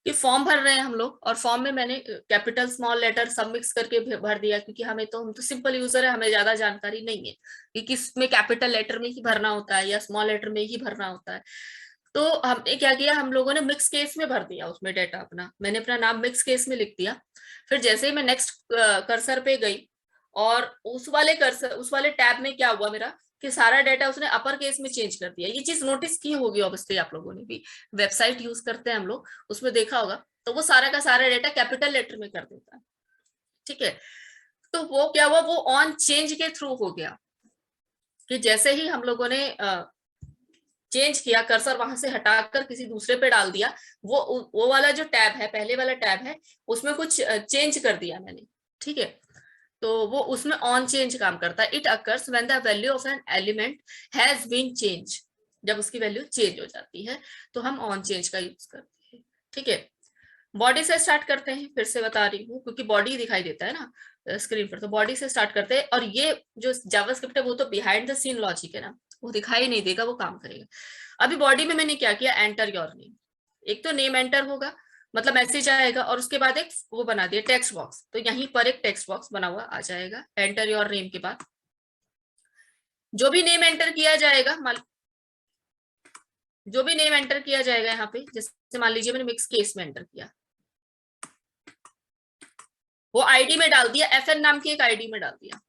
कि फॉर्म भर रहे हैं हम लोग और फॉर्म में मैंने कैपिटल स्मॉल लेटर सब मिक्स करके भर दिया, क्योंकि हम तो सिंपल यूजर है, हमें ज्यादा जानकारी नहीं है कि किस में कैपिटल लेटर में ही भरना होता है या स्मॉल लेटर में ही भरना होता है। तो हमने क्या किया, हम लोगों ने मिक्स केस में भर दिया उसमें डेटा अपना, मैंने अपना नाम मिक्स केस में लिख दिया। फिर जैसे ही मैं नेक्स्ट कर्सर पे गई और उस वाले टैब में क्या हुआ मेरा कि सारा डाटा उसने अपर केस में चेंज कर दिया। ये चीज नोटिस की होगी ऑब्वियसली, आप लोगों ने भी वेबसाइट यूज करते हैं हम लोग, उसमें देखा होगा, तो वो सारा का सारा डाटा कैपिटल लेटर में कर देता है। ठीक है, तो वो क्या हुआ, वो ऑन चेंज के थ्रू हो गया कि जैसे ही हम लोगों ने चेंज किया, कर्सर वहां से हटाकर किसी दूसरे पे डाल दिया, वो वाला जो टैब है, पहले वाला टैब है, उसमें कुछ चेंज कर दिया मैंने। ठीक है, तो वो उसमें ऑन चेंज काम करता है। It occurs when the value of an element has been change, जब उसकी वैल्यू चेंज हो जाती है तो हम ऑन चेंज का यूज करते हैं। ठीक है, बॉडी से स्टार्ट करते हैं, फिर से बता रही हूँ क्योंकि बॉडी दिखाई देता है ना स्क्रीन पर, तो बॉडी से स्टार्ट करते हैं। और ये जो जावास्क्रिप्ट है वो तो बिहाइंड द सीन लॉजिक है ना, वो दिखाई नहीं देगा, वो काम करेगा। अभी बॉडी में मैंने क्या किया, एंटर योर नेम, एक तो नेम एंटर होगा मतलब मैसेज आएगा, और उसके बाद एक वो बना दिया टेक्स्ट बॉक्स, तो यहीं पर एक टेक्स्ट बॉक्स बना हुआ आ जाएगा एंटर योर नेम के बाद। जो भी नेम एंटर किया जाएगा, यहाँ पे, जैसे मान लीजिए मैंने मिक्स केस में एंटर किया, वो आईडी में डाल दिया, FN नाम की एक आईडी में डाल दिया।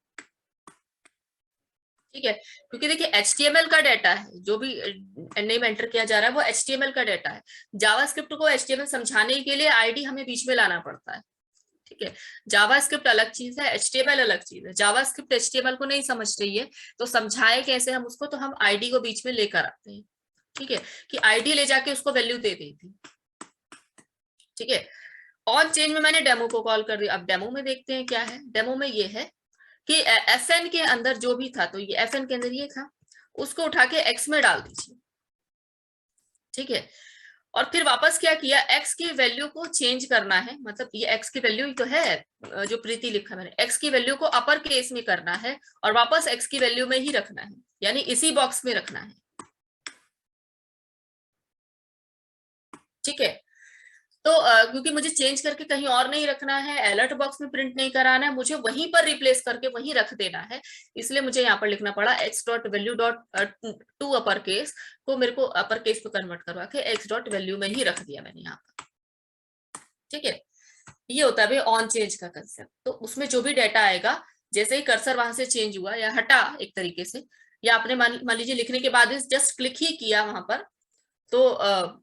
ठीक है, क्योंकि देखिए HTML का डाटा है, जो भी नेम एंटर किया जा रहा है वो HTML का डाटा है। जावास्क्रिप्ट को HTML समझाने के लिए आईडी हमें बीच में लाना पड़ता है, ठीक है। जावास्क्रिप्ट अलग चीज है, HTML अलग चीज है। जावास्क्रिप्ट HTML को नहीं समझ रही है तो समझाए कैसे हम उसको, तो हम आईडी को बीच में लेकर आते हैं, ठीक है, कि आईडी ले जाके उसको वैल्यू दे देती, ठीक है। ऑन चेंज में मैंने डेमो को कॉल कर दिया। अब डेमो में देखते हैं क्या है। डेमो में ये है कि FN के अंदर जो भी था, तो ये FN के अंदर ये था, उसको उठा के X में डाल दीजिए, ठीक है। और फिर वापस क्या किया, X की वैल्यू को चेंज करना है, मतलब ये X की वैल्यू ही तो है जो प्रीति लिखा मैंने, X की वैल्यू को अपर केस में करना है और वापस X की वैल्यू में ही रखना है, यानी इसी बॉक्स में रखना है, ठीक है। तो क्योंकि मुझे चेंज करके कहीं और नहीं रखना है, अलर्ट बॉक्स में प्रिंट नहीं कराना है, मुझे वहीं पर रिप्लेस करके वहीं रख देना है, इसलिए मुझे यहाँ पर लिखना पड़ा x.value टू अपर केस को मेरे को अपर केस पे कन्वर्ट करवा के x.value में ही रख दिया मैंने यहाँ पर, ठीक है। ये होता है भाई ऑन चेंज का कंसेप्ट। तो उसमें जो भी डाटा आएगा, जैसे ही कर्सर वहां से चेंज हुआ या हटा एक तरीके से, या आपने मान लीजिए लिखने के बाद जस्ट क्लिक ही किया वहां पर, तो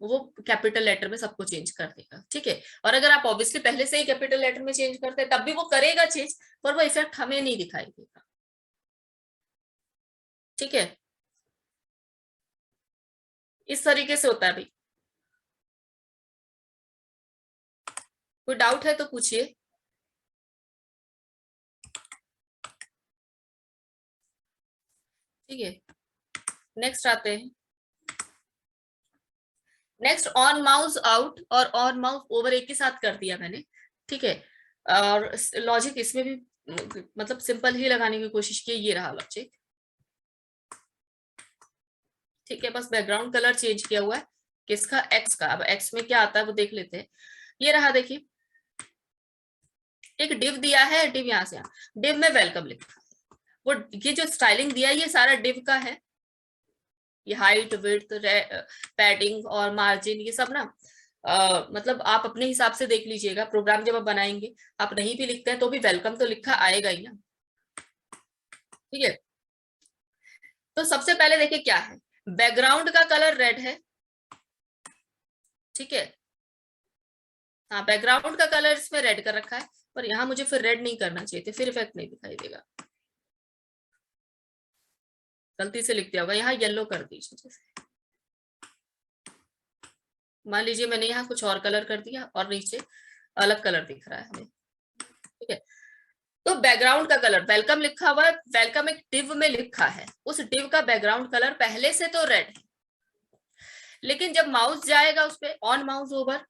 वो कैपिटल लेटर में सबको चेंज कर देगा, ठीक है। और अगर आप ऑब्वियसली पहले से ही कैपिटल लेटर में चेंज करते हैं तब भी वो करेगा चेंज, पर वो इफेक्ट हमें नहीं दिखाई देगा, ठीक है। इस तरीके से होता है भाई। कोई डाउट है तो पूछिए। ठीक है, नेक्स्ट आते हैं। नेक्स्ट ऑन माउस आउट और ऑन माउस ओवर एक ही साथ कर दिया मैंने, ठीक है। और लॉजिक इसमें भी मतलब सिंपल ही लगाने की कोशिश की, ये रहा लॉजिक, ठीक है। बस बैकग्राउंड कलर चेंज किया हुआ है किसका, एक्स का। अब एक्स में क्या आता है वो देख लेते हैं। ये रहा, देखिए एक डिव दिया है, डिव यहाँ से डिव में वेलकम लिखा है, वो ये जो स्टाइलिंग दिया है ये सारा डिव का है। ये हाइट, विड्थ, पैडिंग और मार्जिन ये सब ना मतलब आप अपने हिसाब से देख लीजिएगा। प्रोग्राम जब आप बनाएंगे, आप नहीं भी लिखते हैं तो भी वेलकम तो लिखा आएगा ही ना, ठीक है। तो सबसे पहले देखिए क्या है, बैकग्राउंड का कलर रेड है, ठीक है। हाँ, बैकग्राउंड का कलर इसमें रेड कर रखा है, पर यहाँ मुझे फिर रेड नहीं करना चाहिए थे, फिर इफेक्ट नहीं दिखाई देगा, गलती से लिख दिया होगा। यहाँ येलो कर दीजिए, जैसे मान लीजिए मैंने यहाँ कुछ और कलर कर दिया और नीचे अलग कलर दिख रहा है हमें, ठीक है। तो बैकग्राउंड का कलर वेलकम लिखा हुआ है, वेलकम एक डिव में लिखा है, उस डिव का बैकग्राउंड कलर पहले से तो रेड है, लेकिन जब माउस जाएगा उस पर ऑन माउस ओवर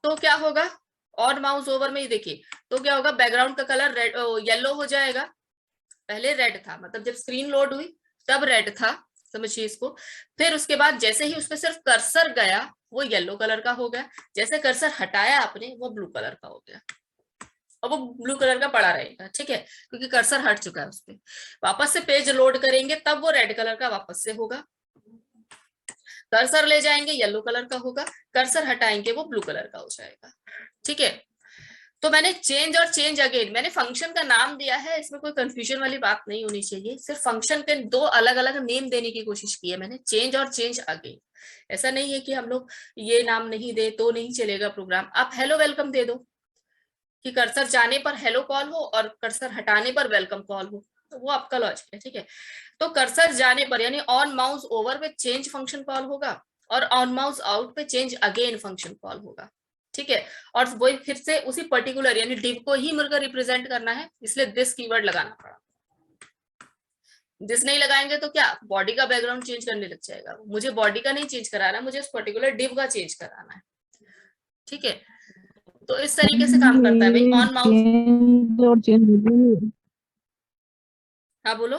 तो क्या होगा, ऑन माउस ओवर में ही देखिए तो क्या होगा, बैकग्राउंड का कलर रेड येलो हो जाएगा। पहले रेड था, मतलब जब स्क्रीन लोड हुई तब रेड था, समझिए इसको। फिर उसके बाद जैसे ही उसमें सिर्फ कर्सर गया वो येलो कलर का हो गया, जैसे कर्सर हटाया आपने वो ब्लू कलर का हो गया, और वो ब्लू कलर का पड़ा रहेगा, ठीक है, क्योंकि कर्सर हट चुका है उस पर। वापस से पेज लोड करेंगे तब वो रेड कलर का वापस से होगा, कर्सर ले जाएंगे येलो कलर का होगा, कर्सर हटाएंगे वो ब्लू कलर का हो जाएगा, ठीक है। तो मैंने चेंज और चेंज अगेन, मैंने फंक्शन का नाम दिया है, इसमें कोई कंफ्यूजन वाली बात नहीं होनी चाहिए, सिर्फ फंक्शन के दो अलग अलग नेम देने की कोशिश की है मैंने, चेंज और चेंज अगेन। ऐसा नहीं है कि हम लोग ये नाम नहीं दे तो नहीं चलेगा प्रोग्राम, आप हेलो वेलकम दे दो कि कर्सर जाने पर हेलो कॉल हो और कर्सर हटाने पर वेलकम कॉल हो, तो वो आपका लॉजिक है, ठीक है। तो कर्सर जाने पर यानी ऑन माउस ओवर पे चेंज फंक्शन कॉल होगा और ऑन माउस आउट पे चेंज अगेन फंक्शन कॉल होगा, ठीक है। और वही फिर से उसी पर्टिकुलर यानी डिव को ही मिलकर रिप्रेजेंट करना है, इसलिए दिस कीवर्ड लगाना पड़ा। दिस नहीं लगाएंगे तो क्या, बॉडी का बैकग्राउंड चेंज करने लग जाएगा। मुझे बॉडी का नहीं चेंज कराना, मुझे उस पर्टिकुलर डिव का चेंज कराना है, ठीक है। तो इस तरीके से काम करता है भाई ऑन माउस और चेंज। हाँ बोलो।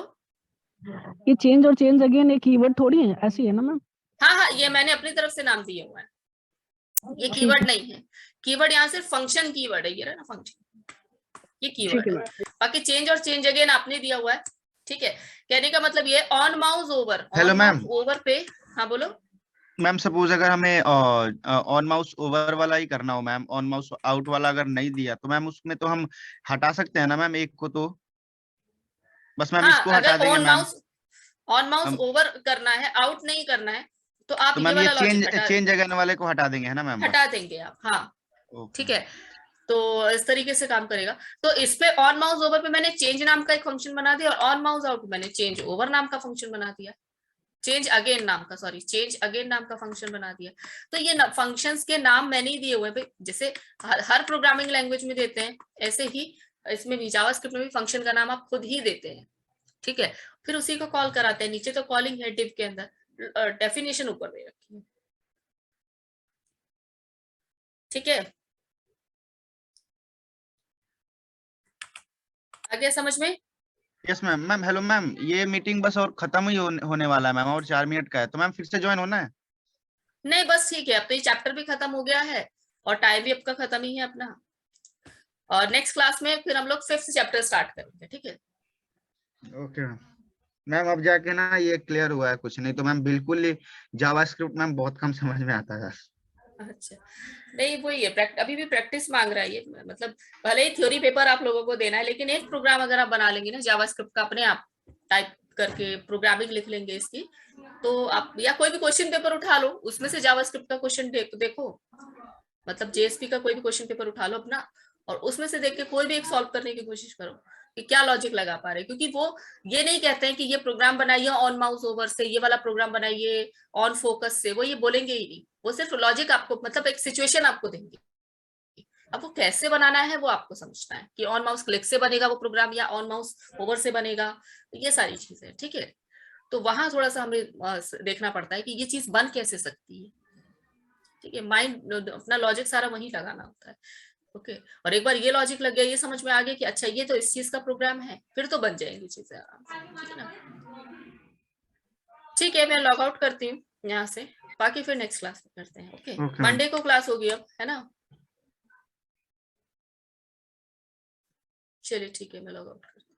ये चेंज और चेंज अगेन एक कीवर्ड थोड़ी है, ऐसी है ना मैम? हाँ हाँ, ये मैंने अपनी तरफ से नाम दिए हुआ है, ये कीवर्ड नहीं है। कीवर्ड यहाँ सिर्फ फंक्शन कीवर्ड है, ये रहा ना फंक्शन, ये कीवर्ड है। बाकी चेंज और चेंज अगेन आपने दिया हुआ है, ठीक है। कहने का मतलब ये on mouse over, hello ma'am, over पे। हाँ बोलो मैम सपोज अगर हमें ऑन माउस ओवर वाला ही करना हो मैम, ऑन माउस आउट वाला अगर नहीं दिया तो मैम उसमें तो हम हटा सकते हैं ना मैम एक को, तो बस मैम हाँ, इसको हटा अगर देंगे on ma'am. Mouse on mouse हम- ओवर करना है, आउट नहीं करना है, तो आप तो ये मैम ये वाला लॉजिक चेंज अगेन वाले को हटा देंगे है ना मैम? हटा देंगे आप, हाँ ओके। ठीक है। तो इस तरीके से काम करेगा। तो इस पे ऑन माउस ओवर पे मैंने चेंज नाम का एक फंक्शन बना दिया, और ऑन माउस आउट पे मैंने चेंज ओवर नाम का फंक्शन बना दिया, चेंज अगेन नाम का, सॉरी चेंज अगेन नाम का फंक्शन बना दिया। तो ये फंक्शंस के नाम मैंने ही दिए हुए हैं, जैसे हर प्रोग्रामिंग लैंग्वेज में देते हैं, ऐसे ही इसमें भी जावास्क्रिप्ट में भी फंक्शन का नाम आप खुद ही देते हैं, ठीक है। फिर उसी को कॉल कराते हैं, नीचे तो कॉलिंग है डिव के अंदर, डेफिनेशन ऊपर दे रखी है, ठीक है। आ गया समझ में? Yes ma'am. Ma'am hello ma'am, ये मीटिंग बस और खत्म ही होने वाला है मैम, और 4 मिनट का है, तो मैम फिर से ज्वाइन होना है? नहीं बस ठीक है, अब तो ये चैप्टर भी खत्म हो गया है और टाइम भी आपका खत्म ही है अपना, और नेक्स्ट क्लास में फिर हम लोग 5th चैप्टर स्टार्ट करेंगे, ठीक है। Okay ma'am. अब जाके ना ये क्लियर हुआ है, कुछ नहीं तो मैम बिल्कुल ही जावास्क्रिप्ट मैम बहुत कम समझ में आता है। अच्छा, नहीं वही है, अभी भी प्रैक्टिस मांग रहा है ये, मतलब भले ही थ्योरी पेपर आप लोगों को देना है, लेकिन एक प्रोग्राम अगर आप बना लेंगे ना जावास्क्रिप्ट का, अपने आप टाइप करके प्रोग्रामिंग लिख लेंगे इसकी, तो आप या कोई भी क्वेश्चन पेपर उठा लो, उसमें से जावास्क्रिप्ट का क्वेश्चन देखो, मतलब जेएसपी का कोई भी क्वेश्चन पेपर उठा लो अपना, और उसमें से देख के कोई भी एक सॉल्व करने की कोशिश करो कि क्या लॉजिक लगा पा रहे, क्योंकि वो ये नहीं कहते हैं कि ये प्रोग्राम बनाइए ऑन माउस ओवर से, ये वाला प्रोग्राम बनाइए ऑन फोकस से, वो ये बोलेंगे ही नहीं, वो सिर्फ लॉजिक आपको, मतलब एक सिचुएशन आपको देंगे, अब वो कैसे बनाना है वो आपको समझना है, कि ऑन माउस क्लिक से बनेगा वो प्रोग्राम या ऑन माउस ओवर से बनेगा, ये सारी चीजें, ठीक है। तो वहां थोड़ा सा हमें देखना पड़ता है कि ये चीज बन कैसे सकती है, ठीक है। माइंड अपना लॉजिक सारा वहीं लगाना होता है, ओके। और एक बार ये लॉजिक लग गया, ये समझ में आ गया कि अच्छा ये तो इस चीज का प्रोग्राम है, फिर तो बन जाएंगी चीजें आराम से, ठीक है ना। ठीक है, मैं लॉग आउट करती हूँ यहाँ से, बाकी फिर नेक्स्ट क्लास में करते हैं, ओके। Okay. मंडे को क्लास होगी अब, है ना। चलिए ठीक है, मैं लॉग आउट करती हूँ।